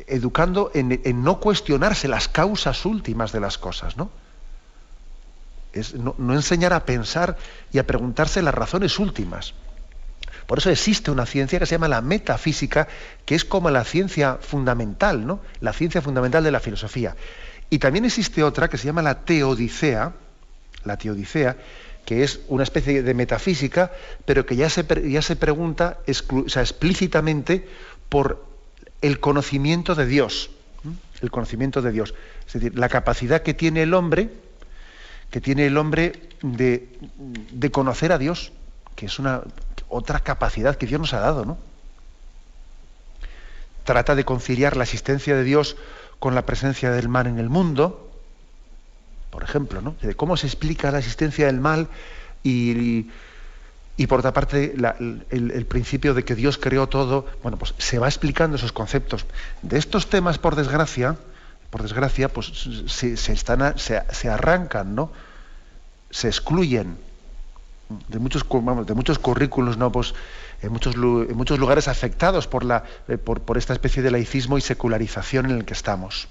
educando en no cuestionarse las causas últimas de las cosas, ¿no? Es no enseñar a pensar y a preguntarse las razones últimas. Por eso existe una ciencia que se llama la metafísica, que es como la ciencia fundamental, ¿no? La ciencia fundamental de la filosofía. Y también existe otra que se llama la teodicea, que es una especie de metafísica, pero que ya se pregunta explícitamente por el conocimiento de Dios. El conocimiento de Dios. Es decir, la capacidad que tiene el hombre de conocer a Dios, que es otra capacidad que Dios nos ha dado, ¿no? Trata de conciliar la existencia de Dios con la presencia del mal en el mundo, por ejemplo, ¿no? De cómo se explica la existencia del mal y por otra parte el principio de que Dios creó todo. Bueno, pues se va explicando esos conceptos. De estos temas, por desgracia, pues se arrancan, ¿no? Se excluyen de muchos currículos, ¿no? Pues en muchos lugares afectados por esta especie de laicismo y secularización en el que estamos.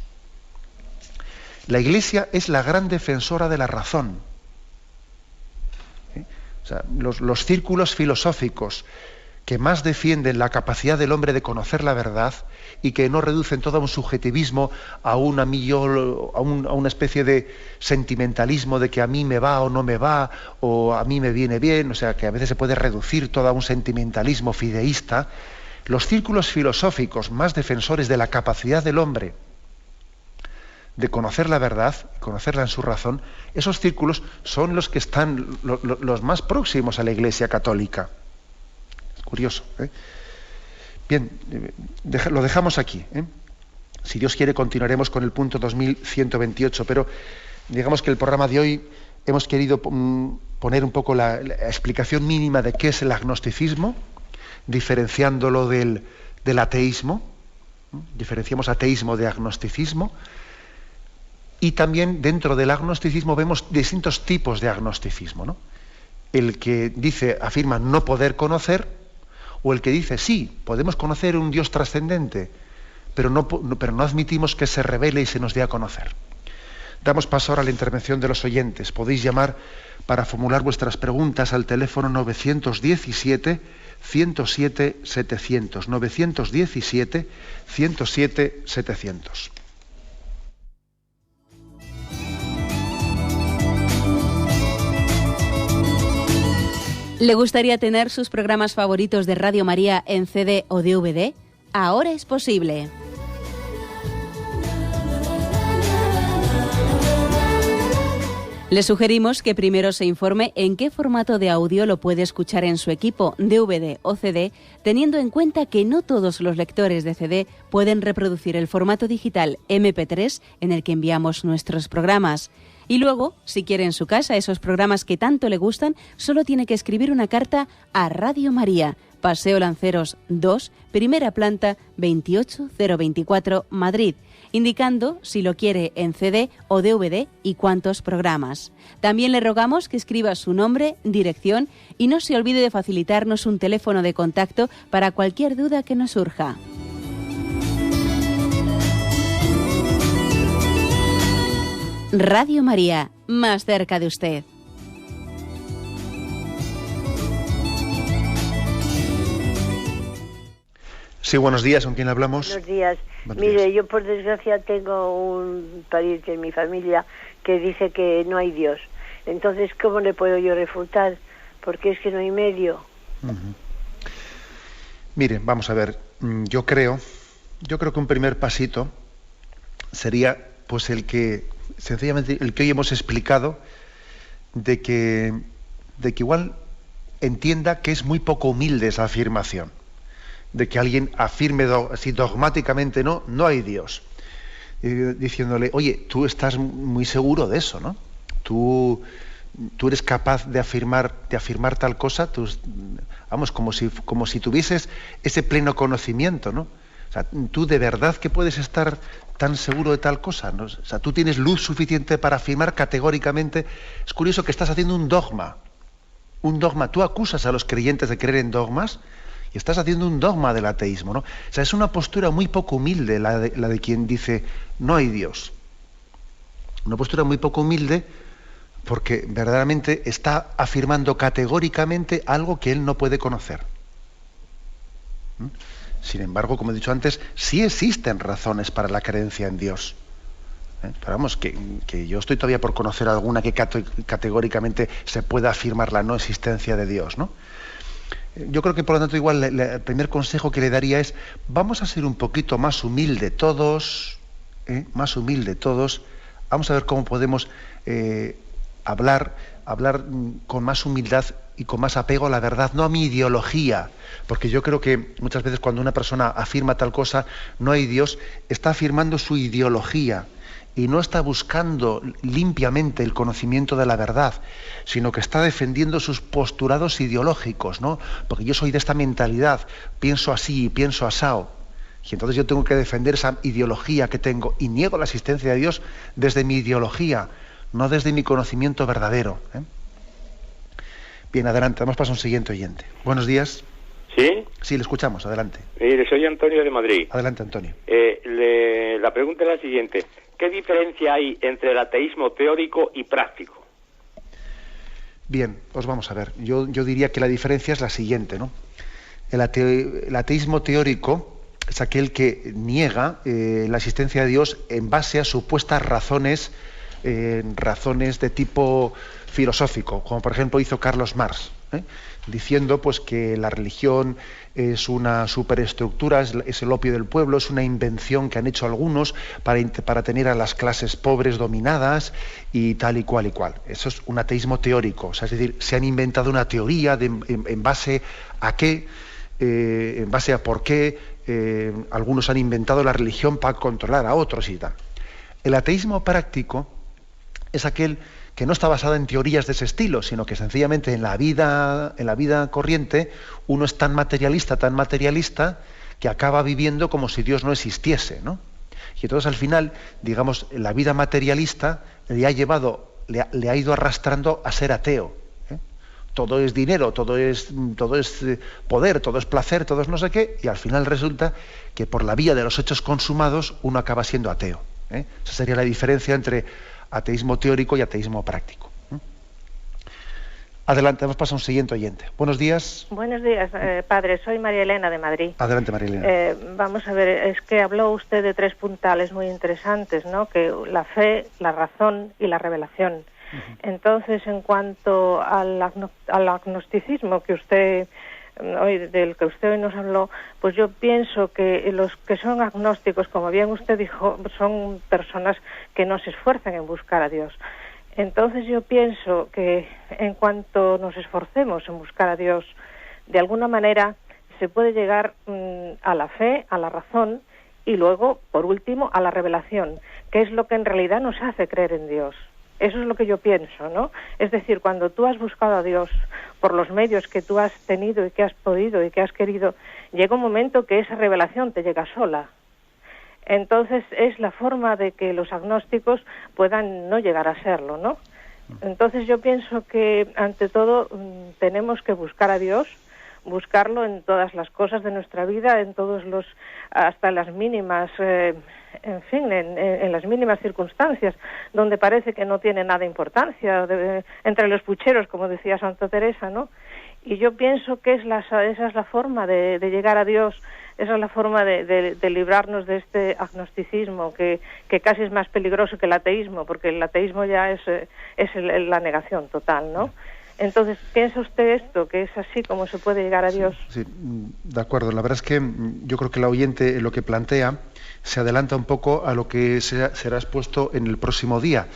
La Iglesia es la gran defensora de la razón. O sea, los círculos filosóficos que más defienden la capacidad del hombre de conocer la verdad y que no reducen todo a un subjetivismo, a una especie de sentimentalismo de que a mí me va o no me va, o a mí me viene bien, o sea, que a veces se puede reducir todo a un sentimentalismo fideísta. Los círculos filosóficos más defensores de la capacidad del hombre de conocer la verdad, conocerla en su razón, esos círculos son los que están los más próximos a la Iglesia católica. Curioso, ¿eh? Bien, lo dejamos aquí, ¿eh? Si Dios quiere continuaremos con el punto 2128, pero digamos que el programa de hoy hemos querido poner un poco la explicación mínima de qué es el agnosticismo, diferenciándolo del ateísmo. Diferenciamos ateísmo de agnosticismo, y también dentro del agnosticismo vemos distintos tipos de agnosticismo, ¿no? El que afirma no poder conocer, o el que dice, sí, podemos conocer un Dios trascendente, pero no admitimos que se revele y se nos dé a conocer. Damos paso ahora a la intervención de los oyentes. Podéis llamar para formular vuestras preguntas al teléfono 917-107-700. 917-107-700. ¿Le gustaría tener sus programas favoritos de Radio María en CD o DVD? Ahora es posible. Le sugerimos que primero se informe en qué formato de audio lo puede escuchar en su equipo, DVD o CD, teniendo en cuenta que no todos los lectores de CD pueden reproducir el formato digital MP3 en el que enviamos nuestros programas. Y luego, si quiere en su casa esos programas que tanto le gustan, solo tiene que escribir una carta a Radio María, Paseo Lanceros 2, primera planta, 28024, Madrid, indicando si lo quiere en CD o DVD y cuántos programas. También le rogamos que escriba su nombre, dirección y no se olvide de facilitarnos un teléfono de contacto para cualquier duda que nos surja. Radio María, más cerca de usted. Sí, buenos días, ¿con quién hablamos? Buenos días. Mire, yo por desgracia tengo un pariente en mi familia que dice que no hay Dios. Entonces, ¿cómo le puedo yo refutar? Porque es que no hay medio. Mire, vamos a ver, yo creo que un primer pasito sería pues sencillamente el que hoy hemos explicado, de que igual entienda que es muy poco humilde esa afirmación, de que alguien afirme así dogmáticamente no hay Dios, diciéndole, oye, tú estás muy seguro de eso, ¿no? Tú eres capaz de afirmar tal cosa, vamos, como si tuvieses ese pleno conocimiento, ¿no? O sea, tú de verdad que puedes estar tan seguro de tal cosa, ¿no? O sea, tú tienes luz suficiente para afirmar categóricamente. Es curioso que estás haciendo un dogma. Tú acusas a los creyentes de creer en dogmas y estás haciendo un dogma del ateísmo, ¿no? O sea, es una postura muy poco humilde la de quien dice no hay Dios. Una postura muy poco humilde porque verdaderamente está afirmando categóricamente algo que él no puede conocer. Sin embargo, como he dicho antes, sí existen razones para la creencia en Dios. Pero vamos, que yo estoy todavía por conocer alguna que categóricamente se pueda afirmar la no existencia de Dios, ¿no? Yo creo que por lo tanto igual el primer consejo que le daría es vamos a ser un poquito más humildes todos, vamos a ver cómo podemos hablar con más humildad y con más apego a la verdad, no a mi ideología, porque yo creo que muchas veces cuando una persona afirma tal cosa, no hay Dios, está afirmando su ideología y no está buscando limpiamente el conocimiento de la verdad, sino que está defendiendo sus postulados ideológicos, ¿no? Porque yo soy de esta mentalidad, pienso así, pienso asao, y entonces yo tengo que defender esa ideología que tengo y niego la existencia de Dios desde mi ideología, no desde mi conocimiento verdadero, ¿eh? Bien, adelante, vamos a pasar a un siguiente oyente. Buenos días. ¿Sí? Sí, le escuchamos, adelante. Mire, soy Antonio de Madrid. Adelante, Antonio. La pregunta es la siguiente. ¿Qué diferencia hay entre el ateísmo teórico y práctico? Bien, pues vamos a ver. Yo diría que la diferencia es la siguiente, ¿no? El ateísmo teórico es aquel que niega la existencia de Dios en base a supuestas razones de tipo filosófico, como por ejemplo hizo Carlos Marx, diciendo pues que la religión es una superestructura, es el opio del pueblo, es una invención que han hecho algunos para tener a las clases pobres dominadas y tal y cual y cual. Eso es un ateísmo teórico, o sea, es decir, se han inventado una teoría en base a qué, en base a por qué algunos han inventado la religión para controlar a otros y tal. El ateísmo práctico es aquel que no está basado en teorías de ese estilo, sino que sencillamente en la vida corriente uno es tan materialista, que acaba viviendo como si Dios no existiese, ¿no? Y entonces al final, digamos, la vida materialista le ha ido arrastrando a ser ateo, ¿eh? Todo es dinero, todo es poder, todo es placer, todo es no sé qué, y al final resulta que por la vía de los hechos consumados uno acaba siendo ateo, ¿eh? Esa sería la diferencia entre ateísmo teórico y ateísmo práctico. Adelante, vamos a pasar a un siguiente oyente. Buenos días. Buenos días, padre. Soy María Elena de Madrid. Adelante, María Elena. Vamos a ver, es que habló usted de tres puntales muy interesantes, ¿no? Que la fe, la razón y la revelación. Uh-huh. Entonces, en cuanto al agnosticismo del que usted hoy nos habló, pues yo pienso que los que son agnósticos, como bien usted dijo, son personas que no se esfuerzan en buscar a Dios. Entonces yo pienso que en cuanto nos esforcemos en buscar a Dios, de alguna manera se puede llegar a la fe, a la razón y luego, por último, a la revelación, que es lo que en realidad nos hace creer en Dios. Eso es lo que yo pienso, ¿no? Es decir, cuando tú has buscado a Dios por los medios que tú has tenido y que has podido y que has querido, llega un momento que esa revelación te llega sola. Entonces es la forma de que los agnósticos puedan no llegar a serlo, ¿no? Entonces yo pienso que ante todo tenemos que buscar a Dios, buscarlo en todas las cosas de nuestra vida, en todos los, hasta las mínimas, en fin, en las mínimas circunstancias, donde parece que no tiene nada de importancia, entre los pucheros, como decía Santa Teresa, ¿no? Y yo pienso que esa es la forma de llegar a Dios. Esa es la forma de librarnos de este agnosticismo que casi es más peligroso que el ateísmo, porque el ateísmo ya es la negación total, ¿no? Entonces, ¿piensa usted esto, que es así como se puede llegar a Dios? Sí, de acuerdo. La verdad es que yo creo que la oyente lo que plantea se adelanta un poco a lo que será expuesto en el próximo día,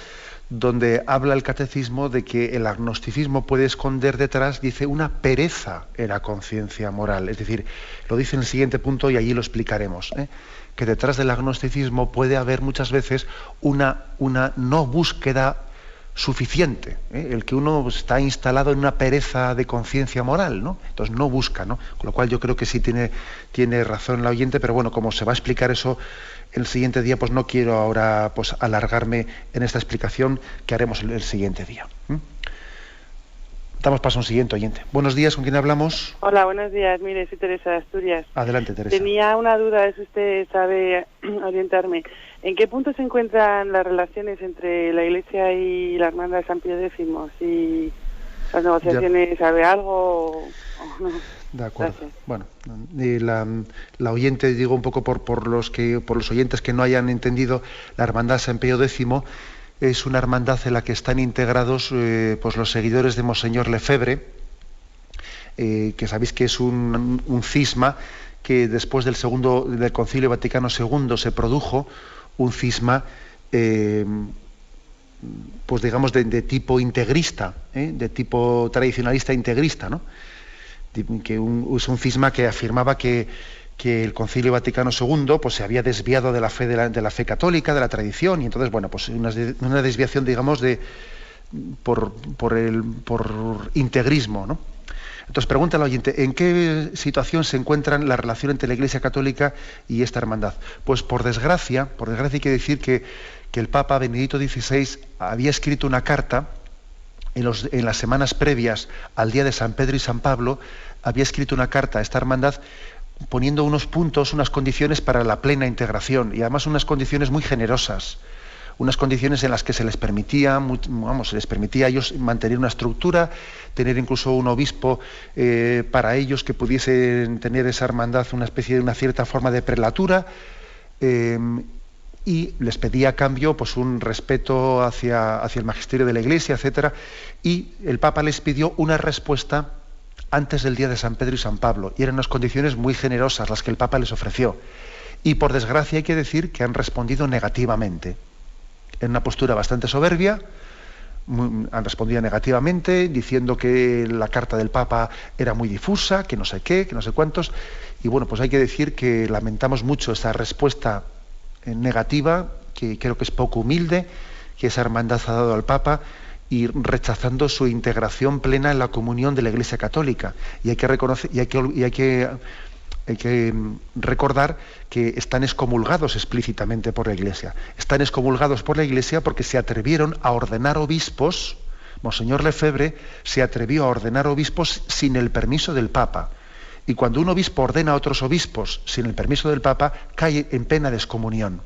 donde habla el catecismo de que el agnosticismo puede esconder detrás, dice, una pereza en la conciencia moral. Es decir, lo dice en el siguiente punto y allí lo explicaremos, que detrás del agnosticismo puede haber muchas veces una no búsqueda suficiente, el que uno está instalado en una pereza de conciencia moral, ¿no? Entonces no busca, ¿no? Con lo cual yo creo que sí tiene razón la oyente, pero bueno, como se va a explicar eso el siguiente día, pues no quiero ahora pues alargarme en esta explicación que haremos el siguiente día. Damos paso a un siguiente oyente. Buenos días, ¿con quién hablamos? Hola, buenos días. Mire, soy Teresa de Asturias. Adelante, Teresa. Tenía una duda, si usted sabe orientarme. ¿En qué punto se encuentran las relaciones entre la Iglesia y la Hermandad de San Pío X? Si las negociaciones sabe algo o no. De acuerdo. Gracias. Bueno, la oyente, digo un poco por los oyentes que no hayan entendido, la Hermandad de San Pío X es una hermandad en la que están integrados pues los seguidores de Monseñor Lefebvre, que sabéis que es un cisma que después del Concilio Vaticano II se produjo un cisma pues digamos de tipo integrista, de tipo tradicionalista integrista, ¿no? Que es un cisma que afirmaba que el Concilio Vaticano II pues se había desviado de la fe de la fe católica, de la tradición, y entonces bueno, pues una desviación, digamos, por integrismo, ¿no? Entonces pregunta al oyente, ¿en qué situación se encuentran la relación entre la Iglesia Católica y esta hermandad? Pues por desgracia hay que decir que el Papa Benedicto XVI había escrito una carta en las semanas previas al día de San Pedro y San Pablo, había escrito una carta a esta hermandad poniendo unos puntos, unas condiciones para la plena integración, y además unas condiciones muy generosas, unas condiciones en las que se les permitía a ellos mantener una estructura, tener incluso un obispo para ellos que pudiesen tener esa hermandad una especie de una cierta forma de prelatura, y les pedía a cambio pues un respeto hacia el magisterio de la Iglesia, etcétera, y el Papa les pidió una respuesta antes del día de San Pedro y San Pablo, y eran unas condiciones muy generosas las que el Papa les ofreció, y por desgracia hay que decir que han respondido negativamente, en una postura bastante soberbia. Han respondido negativamente, diciendo que la carta del Papa era muy difusa, que no sé qué, que no sé cuántos, y bueno, pues hay que decir que lamentamos mucho esta respuesta negativa, que creo que es poco humilde, que esa hermandad ha dado al Papa, y rechazando su integración plena en la comunión de la Iglesia Católica. Y hay que reconocer, y hay que recordar que están excomulgados explícitamente por la Iglesia. Están excomulgados por la Iglesia porque se atrevieron a ordenar obispos. Monseñor Lefebvre se atrevió a ordenar obispos sin el permiso del Papa. Y cuando un obispo ordena a otros obispos sin el permiso del Papa, cae en pena de excomunión.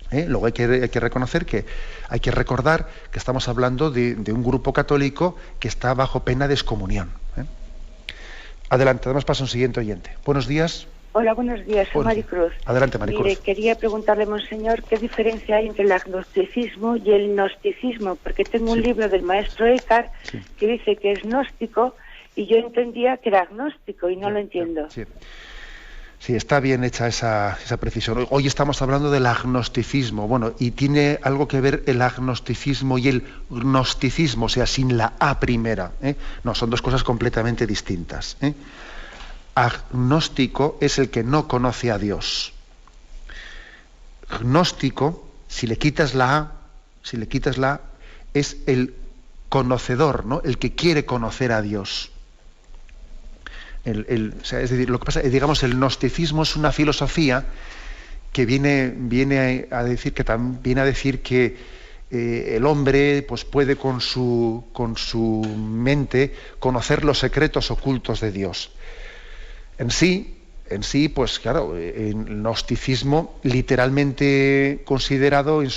Luego hay que reconocer que hay que recordar que estamos hablando de un grupo católico que está bajo pena de excomunión. Adelante, damos paso a un siguiente oyente. Buenos días. Hola, buenos días, soy Maricruz. Adelante, Maricruz. Mire, quería preguntarle, monseñor, ¿qué diferencia hay entre el agnosticismo y el gnosticismo? Porque tengo un libro del maestro Eckhart que dice que es gnóstico y yo entendía que era agnóstico y no lo entiendo. Sí, está bien hecha esa precisión. Hoy estamos hablando del agnosticismo. Bueno, y tiene algo que ver el agnosticismo y el gnosticismo, o sea, sin la A primera. No, son dos cosas completamente distintas. Agnóstico es el que no conoce a Dios. Gnóstico, si le quitas la A, si le quitas la A, es el conocedor, ¿no? El que quiere conocer a Dios. O sea, es decir, lo que pasa, digamos, el gnosticismo es una filosofía que viene a decir que el hombre pues puede con su mente conocer los secretos ocultos de Dios. En sí, pues claro, el gnosticismo, literalmente considerado en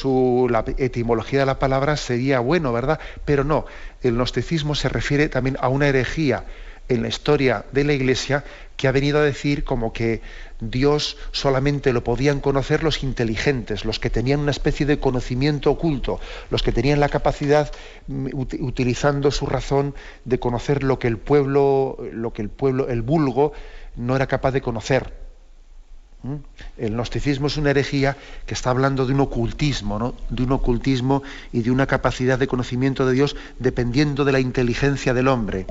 la etimología de la palabra, sería bueno, ¿verdad? Pero no, el gnosticismo se refiere también a una herejía en la historia de la Iglesia que ha venido a decir como que Dios solamente lo podían conocer los inteligentes, los que tenían una especie de conocimiento oculto, los que tenían la capacidad, utilizando su razón, de conocer lo que el vulgo, no era capaz de conocer. El gnosticismo es una herejía que está hablando de un ocultismo, ¿no? De un ocultismo y de una capacidad de conocimiento de Dios dependiendo de la inteligencia del hombre.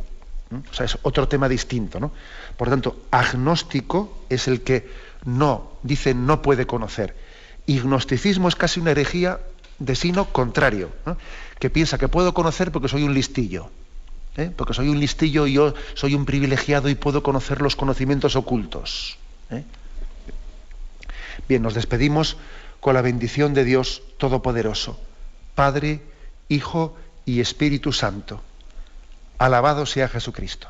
O sea, es otro tema distinto, ¿no? Por lo tanto, agnóstico es el que no puede conocer. Y gnosticismo es casi una herejía de signo contrario, ¿no? Que piensa que puedo conocer porque soy un listillo. Porque soy un listillo y yo soy un privilegiado y puedo conocer los conocimientos ocultos. Bien, nos despedimos con la bendición de Dios Todopoderoso, Padre, Hijo y Espíritu Santo. Alabado sea Jesucristo.